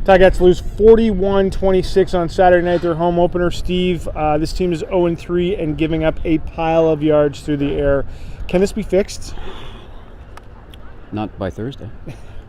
Ticats lose 41-26 on Saturday night, their home opener. Steve, this team is 0-3 and giving up a pile of yards through the air. Can this be fixed? Not by Thursday.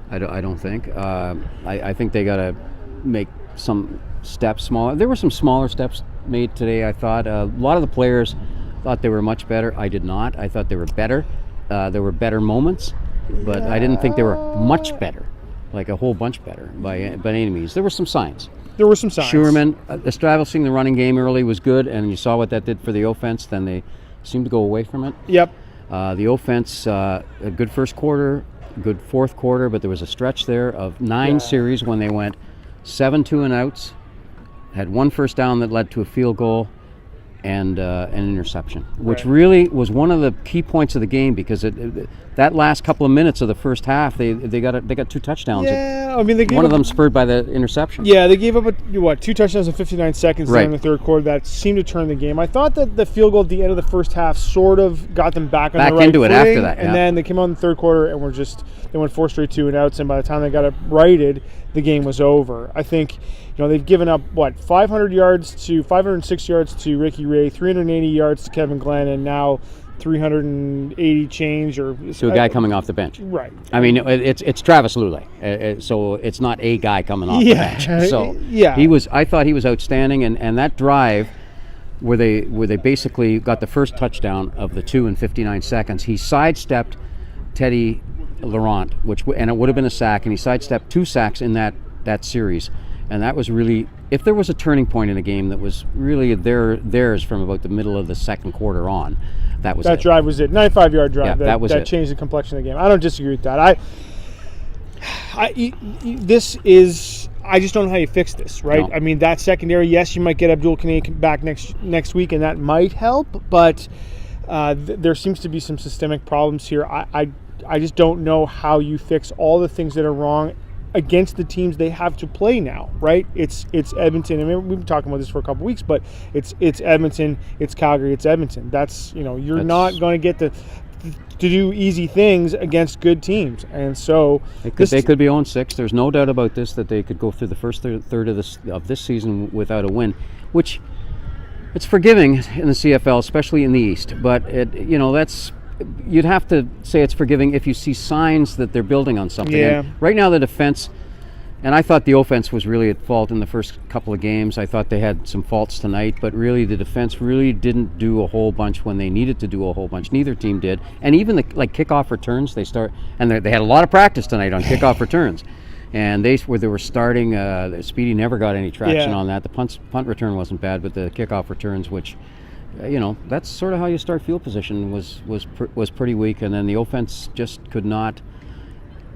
I don't think. I think they got to make some steps smaller. There were some smaller steps made today, I thought. A lot of the players thought they were much better. I did not. I thought they were better. There were better moments, but I didn't think they were much better. Like a whole bunch better by any means. There were some signs. Schuerman establishing the running game early was good, and you saw what that did for the offense. Then they seemed to go away from it. Yep. The offense, a good first quarter, good fourth quarter, but there was a stretch there of 9 series when they went 7 2-and-outs, had 1 first down that led to a field goal, and an interception, which really was one of the key points of the game, because that last couple of minutes of the first half, they got 2 touchdowns. Yeah, I mean, they gave one of them spurred by the interception. Yeah, they gave up 2 touchdowns in 59 seconds in the third quarter that seemed to turn the game. I thought that the field goal at the end of the first half sort of got them back on the right into it after that, and then they came on in the third quarter and they went 4 straight 2-and-outs, and by the time they got it righted, the game was over. I think they've given up 506 yards to Ricky Ray, 380 yards to Kevin Glenn, and now 380 change to a guy coming off the bench. Right. I mean, it's Travis Lulay, so it's not a guy coming off the bench. So I thought he was outstanding, and that drive where they basically got the first touchdown of the 2 in 59 seconds, he sidestepped Teddy Laurent, and it would have been a sack, and he sidestepped 2 sacks in that series. And that was really, if there was a turning point in the game that was really theirs from about the middle of the second quarter on, that was it. That drive was it. 95-yard drive. Yeah, that changed the complexion of the game. I don't disagree with that. I just don't know how you fix this, right? No. I mean, that secondary, yes, you might get Abdul Kanay back next week, and that might help, but there seems to be some systemic problems here. I just don't know how you fix all the things that are wrong against the teams they have to play now, right? It's Edmonton. I mean, we've been talking about this for a couple weeks, but it's Edmonton, it's Calgary, it's Edmonton. That's you're not going to get to do easy things against good teams, and so they could be 0-6. There's no doubt about this, that they could go through the first third of this season without a win, which it's forgiving in the CFL, especially in the East. But that's. You'd have to say it's forgiving if you see signs that they're building on something. Yeah. And right now the defense, and I thought the offense was really at fault in the first couple of games. I thought they had some faults tonight, but really the defense really didn't do a whole bunch when they needed to do a whole bunch. Neither team did. And even the kickoff returns, they had a lot of practice tonight on kickoff returns. And they were starting, Speedy never got any traction on that. The punt return wasn't bad, but the kickoff returns, which that's sort of how you start field position, was pretty weak, and then the offense just could not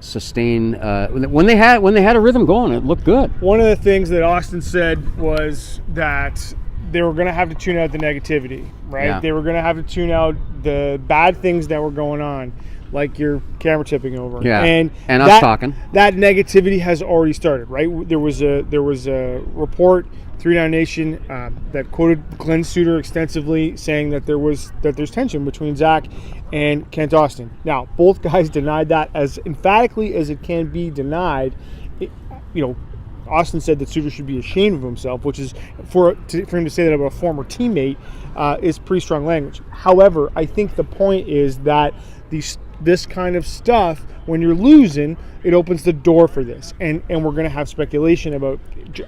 sustain. When they had a rhythm going, it looked good. One of the things that Austin said was that they were going to have to tune out the negativity, right? Yeah. They were going to have to tune out the bad things that were going on, like your camera tipping over. Yeah, and us talking. That negativity has already started, right? There was a report, 3 Down Nation, that quoted Glenn Suter extensively, saying that there's tension between Zach and Kent Austin. Now, both guys denied that as emphatically as it can be denied. Austin said that Suter should be ashamed of himself, which is for him to say that about a former teammate is pretty strong language. However, I think the point is that this kind of stuff, when you're losing, it opens the door for this, and we're going to have speculation about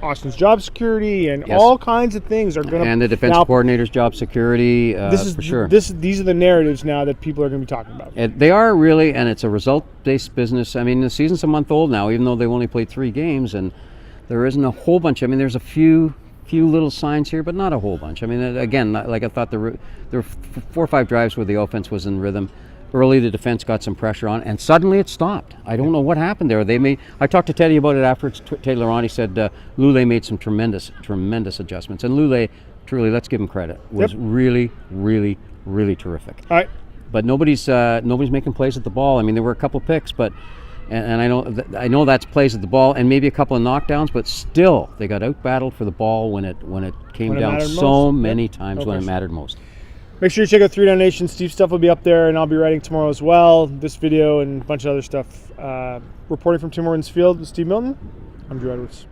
Austin's job security and all kinds of things are going to, and the defense coordinator's job security. For sure. These are the narratives now that people are going to be talking about. They are really, and it's a result-based business. I mean, the season's a month old now, even though they've only played 3 games, and there isn't a whole bunch. I mean, there's a few little signs here, but not a whole bunch. I mean, again, like I thought, there were 4 or 5 drives where the offense was in rhythm. Early, the defense got some pressure on, and suddenly it stopped. I don't know what happened there. I talked to Teddy about it afterwards. Teddy Laurent, he said Lulay made some tremendous adjustments, and Lulay, truly, let's give him credit, was really, really, really terrific. All right. But nobody's making plays at the ball. I mean, there were a couple of picks, but and I know that's plays at the ball and maybe a couple of knockdowns, but still they got out-battled for the ball when it came down so many times when it mattered most. Make sure you check out 3 Down Nation. Steve's stuff will be up there, and I'll be writing tomorrow as well. This video and a bunch of other stuff. Reporting from Tim Hortons Field with Steve Milton, I'm Drew Edwards.